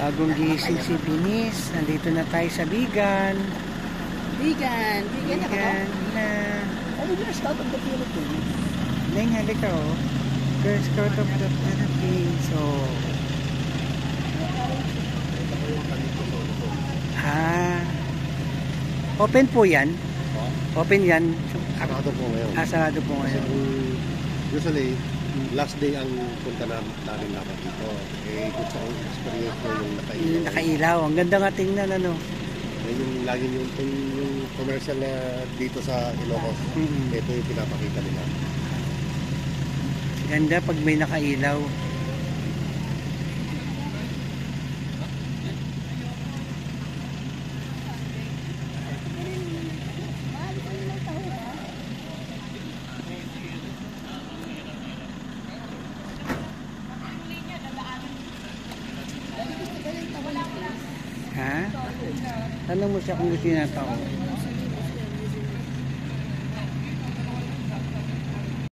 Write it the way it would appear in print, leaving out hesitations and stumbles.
Bagong gising si Binis. Nandito na tayo sa Bigan. Bigan na ka? Na. Ano yung Scout of the Philippines? Neng, halika oh. Girl Scout of the Philippines. Oh. Open po yan? Open yan? Sarado po ngayon. Sarado po ngayon. Usually, last day ang punta namin dapat dito. Good sa experience ko yung nakailaw. Yung nakailaw. Ang ganda nga tingnan, ano? Yan yung lagi yung commercial na dito sa Ilocos. Ito yung pinapakita nila. Ganda pag may nakailaw. Ha? Tanong mo siya kung gusto niya tao.